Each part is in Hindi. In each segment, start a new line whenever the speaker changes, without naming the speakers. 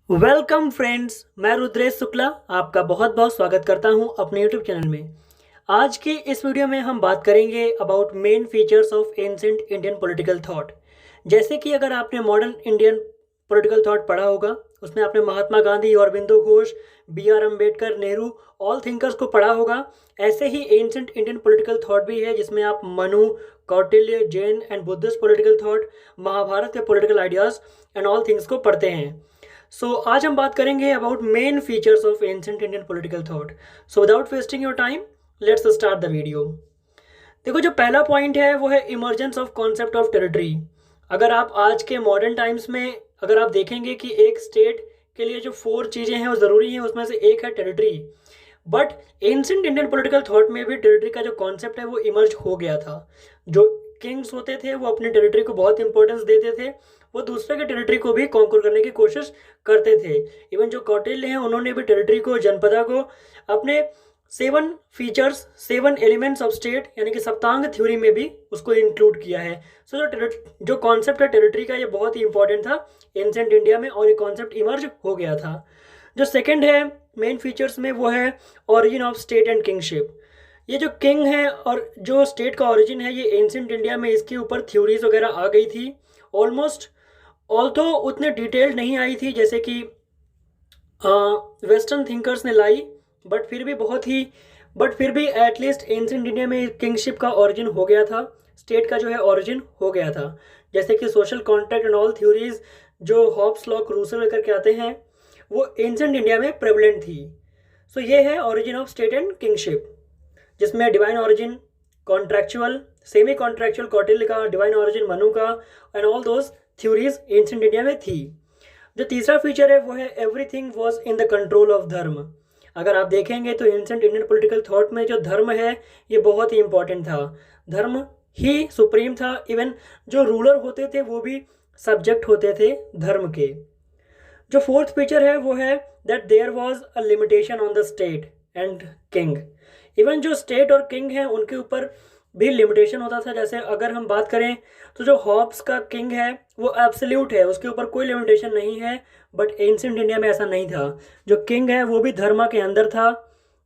वेलकम फ्रेंड्स, मैं रुद्रेश शुक्ला आपका बहुत बहुत स्वागत करता हूं अपने यूट्यूब चैनल में। आज की इस वीडियो में हम बात करेंगे about main features of ancient Indian political thought. जैसे कि अगर आपने मॉडर्न इंडियन पॉलिटिकल थॉट पढ़ा होगा, उसमें आपने Mahatma Gandhi, Aurobindo Ghosh, B R Ambedkar, Nehru, all thinkers को पढ़ा होगा। ऐसे ही एंशिएंट इंडियन पॉलिटिकल थॉट भी है जिसमें आप Manu, Kautilya, Jain and Buddhist political thought, Mahabharata के political ideas and all things को पढ़ते हैं। आज हम बात करेंगे about main features of ancient Indian political thought. Without wasting your time, let's start the video. देखो, जो पहला पॉइंट है वो है emergence of concept of territory. अगर आप आज के मॉडर्न टाइम्स में अगर आप देखेंगे कि एक स्टेट के लिए जो 4 चीज़ें हैं वो ज़रूरी हैं, उसमें से एक है territory. But ancient Indian political thought में भी टेरिटरी का जो कॉन्सेप्ट है वो इमर्ज हो गया था। जो किंग्स होते थे वो अपनी टेरिटरी को बहुत इंपॉर्टेंस देते थे, वो दूसरे के टेरिटरी को भी कॉन्कर करने की कोशिश करते थे। इवन जो कौटिल्य हैं उन्होंने भी टेरिटरी को, जनपदा को अपने 7 फीचर्स, 7 एलिमेंट्स ऑफ स्टेट यानी कि सप्तांग थ्योरी में भी उसको इंक्लूड किया है। जो कॉन्सेप्ट है टेरिटरी का, ये बहुत ही इंपॉर्टेंट था एंशिएंट इंडिया में और ये कॉन्सेप्ट इमर्ज हो गया था। जो सेकेंड है मेन फीचर्स में वो है origin of state and kingship. ये जो किंग है और जो स्टेट का ओरिजिन है, ये एंशिएंट इंडिया में इसके ऊपर थ्योरीज वगैरह आ गई थी। ऑलमोस्ट ऑल्थो उतने डिटेल्ड नहीं आई थी जैसे कि वेस्टर्न थिंकर्स ने लाई, बट फिर भी एटलीस्ट एंशिएंट इंडिया में किंगशिप का ओरिजिन हो गया था, स्टेट का जो है ओरिजिन हो गया था। जैसे कि social contract and all theories जो हॉब्स, लॉक, रूसो लेकर के आते हैं, वो एंशिएंट इंडिया में प्रेवलेंट थी। ये है origin of state and kingship, जिसमें divine origin, contractual, semi contractual Kautilya का, डिवाइन ओरिजिन मनु का and all those theories ancient India में थी। जो तीसरा फीचर है वो है everything was in the control of dharma. अगर आप देखेंगे तो एंशिएंट इंडियन पॉलिटिकल थॉट में जो धर्म है ये बहुत ही इंपॉर्टेंट था। धर्म ही सुप्रीम था। इवन जो रूलर होते थे वो भी सब्जेक्ट होते थे धर्म के। जो फोर्थ फीचर है वो है that there was a limitation on the state and king. Even जो स्टेट और किंग है उनके ऊपर भी लिमिटेशन होता था। जैसे अगर हम बात करें तो जो हॉब्स का किंग है वो एब्सोल्यूट है, उसके ऊपर कोई लिमिटेशन नहीं है। बट एंशिएंट इंडिया में ऐसा नहीं था। जो किंग है वो भी धर्म के अंदर था,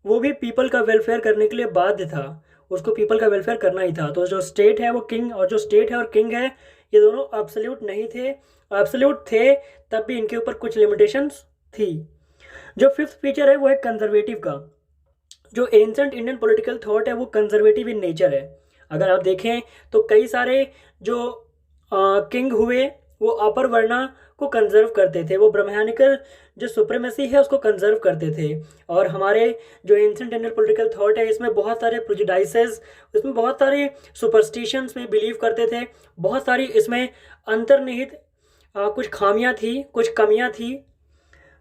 वो भी पीपल का वेलफेयर करने के लिए बाध्य था, उसको पीपल का वेलफेयर करना ही था। तो जो स्टेट है वो किंग, और जो स्टेट है और किंग है ये दोनों एब्सोल्यूट नहीं थे। एब्सोल्यूट थे तब भी इनके ऊपर कुछ लिमिटेशंस थी। जो फिफ्थ फीचर है वो है कंजर्वेटिव का। जो एंशिएंट इंडियन पॉलिटिकल थॉट है वो कंजर्वेटिव इन नेचर है। अगर आप देखें तो कई सारे जो किंग हुए वो अपर वर्णा को कंजर्व करते थे, वो ब्राह्मणिकल जो सुप्रीमेसी है उसको कंजर्व करते थे। और हमारे जो एंशिएंट इंडियन पॉलिटिकल थॉट है इसमें बहुत सारे प्रेजुडाइसेस, इसमें बहुत सारे सुपरस्टिशंस में बिलीव करते थे, बहुत सारी इसमें अंतर्निहित कुछ खामियां थी, कुछ कमियां थी।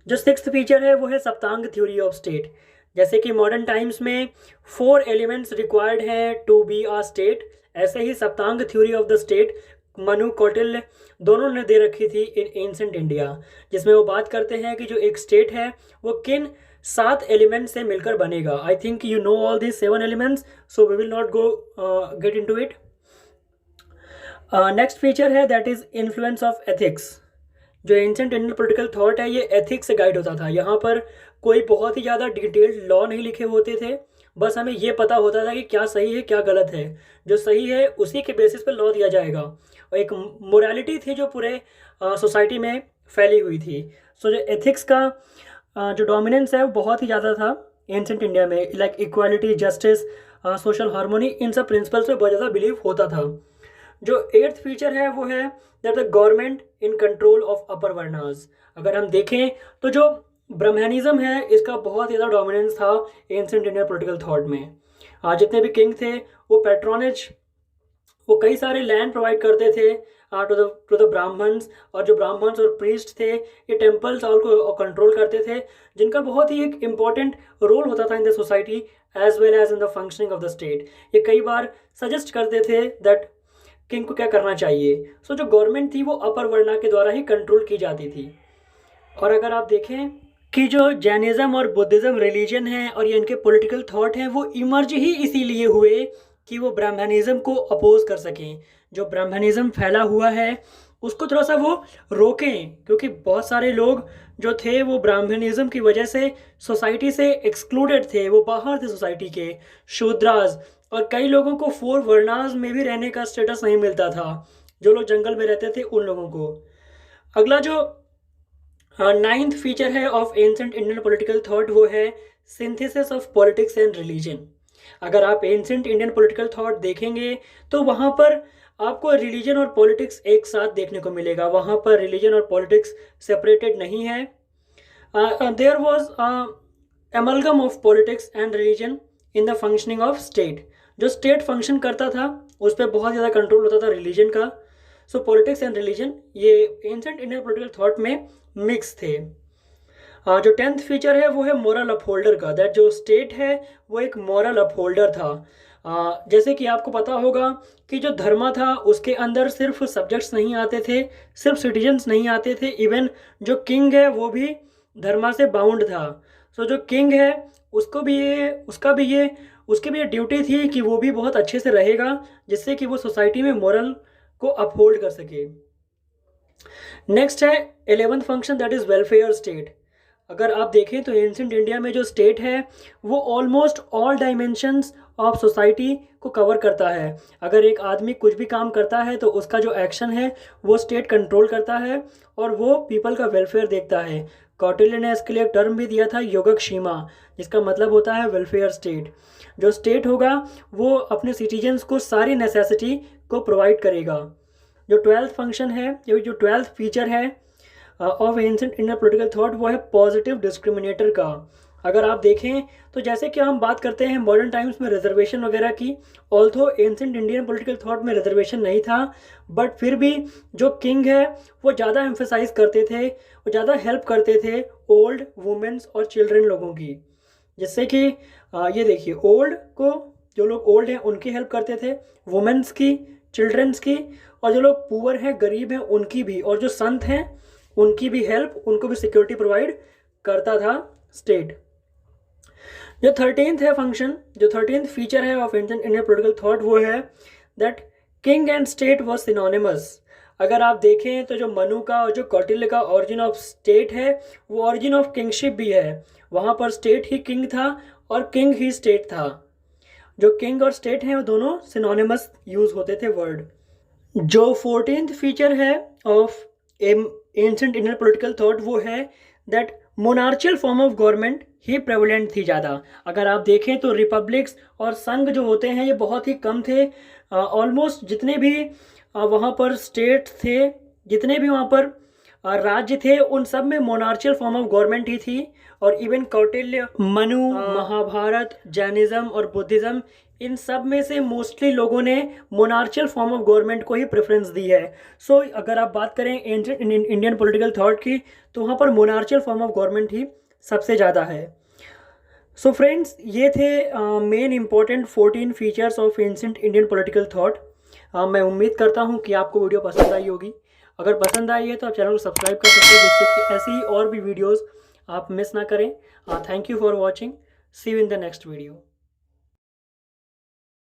जो सिक्स्थ फीचर है वो है सप्तांग थ्योरी ऑफ स्टेट। जैसे कि मॉडर्न टाइम्स में 4 एलिमेंट्स रिक्वायर्ड हैं टू बी आ स्टेट, ऐसे ही saptanga theory of the state Manu, Kautilya दोनों ने दे रखी थी इन एंशिएंट इंडिया, जिसमें वो बात करते हैं कि जो एक स्टेट है वो किन 7 एलिमेंट से मिलकर बनेगा। I think you know all this 7 elements, so we will not go get into it. Next feature है that is influence of ethics. जो एंशिएंट इंडियन पॉलिटिकल थॉट है ये एथिक्स से गाइड होता था। यहाँ पर कोई बहुत ही ज़्यादा डिटेल्ड लॉ नहीं लिखे होते थे, बस हमें ये पता होता था कि क्या सही है क्या गलत है। जो सही है उसी के बेसिस पर लॉ दिया जाएगा। और एक मोरालिटी थी जो पूरे सोसाइटी में फैली हुई थी। जो एथिक्स का जो डोमिनेंस है वो बहुत ही ज़्यादा था एंशिएंट इंडिया में। Like equality, justice, social harmony, इन सब प्रिंसिपल्स पे बहुत ज़्यादा बिलीव होता था। जो 8th फीचर है वो है that the government in control of upper varnas. अगर हम देखें तो जो ब्राह्मणिज्म है इसका बहुत ज़्यादा डोमिनेंस था एंशिएंट इंडियन पॉलिटिकल थॉट में। आज जितने भी किंग थे वो पैट्रोनेज, वो कई सारे लैंड प्रोवाइड करते थे टू द ब्राह्मण्स, और जो ब्राह्मण्स और प्रीस्ट थे ये टेम्पल्स ऑल को कंट्रोल करते थे, जिनका बहुत ही एक इम्पॉर्टेंट रोल होता था in the society as well as in the functioning of the state. ये कई बार सजेस्ट करते थे दैट किंग को क्या करना चाहिए। जो गवर्नमेंट थी वो अपर वर्णा के द्वारा ही कंट्रोल की जाती थी। और अगर आप देखें कि जो जैनिज्म और बुद्धिज्म रिलीजन है और ये इनके पॉलिटिकल थॉट हैं वो इमर्ज ही इसीलिए हुए कि वो ब्राह्मणिज्म को अपोज कर सकें। जो ब्राह्मणिज्म फैला हुआ है उसको थोड़ा सा वो रोकें, क्योंकि बहुत सारे लोग जो थे वो ब्राह्मणिज्म की वजह से सोसाइटी से एक्सक्लूडेड थे, वो बाहर थे सोसाइटी के, शूद्रास, और कई लोगों को फोर वर्णास में भी रहने का स्टेटस नहीं मिलता था, जो लोग जंगल में रहते थे उन लोगों को। अगला जो नाइन्थ फीचर है of ancient Indian political thought वो है synthesis of politics and religion. अगर आप एंसेंट इंडियन पॉलिटिकल थॉट देखेंगे तो वहाँ पर आपको रिलीजन और पॉलिटिक्स एक साथ देखने को मिलेगा, वहाँ पर रिलीजन और पॉलिटिक्स सेपरेटेड नहीं है। There was amalgam of politics and religion in the functioning of state. जो स्टेट फंक्शन करता था उस पर बहुत ज़्यादा कंट्रोल होता था रिलीजन का। सो पॉलिटिक्स एंड रिलीजन ये एंसेंट इंडियन पॉलिटिकल थॉट में मिक्स थे। जो 10th फीचर है वो है मोरल अपहोल्डर का, दैट जो स्टेट है वो एक मोरल अपहोल्डर था। जैसे कि आपको पता होगा कि जो धर्म था उसके अंदर सिर्फ सब्जेक्ट्स नहीं आते थे, सिर्फ सिटीजन्स नहीं आते थे, इवन जो किंग है वो भी धर्म से बाउंड था। सो जो किंग है उसकी भी ये ड्यूटी थी कि वो भी बहुत अच्छे से रहेगा, जिससे कि वो सोसाइटी में मोरल को अपहोल्ड कर सके। नेक्स्ट है 11th function, that is welfare state. अगर आप देखें तो एंशिएंट इंडिया में जो स्टेट है वो almost all dimensions of society को कवर करता है। अगर एक आदमी कुछ भी काम करता है तो उसका जो एक्शन है वो स्टेट कंट्रोल करता है और वो पीपल का वेलफेयर देखता है। कौटिल्य ने इसके लिए एक टर्म भी दिया था योगक्षेमा, जिसका मतलब होता है वेलफेयर स्टेट। जो स्टेट होगा वो अपने सिटीजन्स को सारी नेसेसिटी को प्रोवाइड करेगा। जो 12th फंक्शन है, जो 12th फीचर है of ancient Indian political thought वो है पॉजिटिव डिस्क्रिमिनेटर का। अगर आप देखें तो जैसे कि हम बात करते हैं मॉडर्न टाइम्स में रिजर्वेशन वगैरह की, although ancient Indian political thought में रिजर्वेशन नहीं था, बट फिर भी जो किंग है वो ज़्यादा एम्फेसाइज करते थे, वो ज़्यादा हेल्प करते थे ओल्ड वुमेन्स और चिल्ड्रन लोगों की। जिससे कि ये देखिए, ओल्ड को, जो लोग ओल्ड हैं उनकी हेल्प करते थे, वुमेन्स की, चिल्ड्रंस की, और जो लोग पुअर हैं, गरीब हैं, उनकी भी, और जो संत हैं उनकी भी हेल्प, उनको भी सिक्योरिटी प्रोवाइड करता था स्टेट। जो 13th है फंक्शन, जो 13th फीचर है of ancient Indian political thought वो है that king and state was synonymous. अगर आप देखें तो जो मनु का और जो कौटिल्य का ऑरिजिन ऑफ स्टेट है वो ऑरिजिन ऑफ किंगशिप भी है। वहाँ पर स्टेट ही किंग था और किंग ही स्टेट था। जो किंग और स्टेट हैं वो दोनों सिनोनिमस यूज होते थे वर्ड। जो 14th फीचर है of ancient Indian political thought वो है that monarchical form of government ही प्रेवलेंट थी ज़्यादा। अगर आप देखें तो रिपब्लिक्स और संघ जो होते हैं ये बहुत ही कम थे। ऑलमोस्ट जितने भी वहाँ पर स्टेट थे, जितने भी वहाँ पर राज्य थे, उन सब में मोनार्चियल फॉर्म ऑफ गवर्नमेंट ही थी। और इवन कौटिल्य, मनु, महाभारत, जैनिज्म और बुद्धिज्म, इन सब में से मोस्टली लोगों ने मोनार्चियल फॉर्म ऑफ गवर्नमेंट को ही प्रेफरेंस दी है। सो अगर आप बात करें एंशिएंट इंडियन पॉलिटिकल थॉट की तो वहाँ पर मोनार्चियल फॉर्म ऑफ गवर्नमेंट ही सबसे ज़्यादा है। सो फ्रेंड्स, ये थे main important 14 features of ancient Indian political thought. मैं उम्मीद करता हूँ कि आपको वीडियो पसंद आई होगी। अगर पसंद आई है तो आप चैनल को सब्सक्राइब कर सकते हैं, जिससे कि ऐसी ही और भी वीडियोज़ आप मिस ना करें। Thank you for watching, see you in the next video.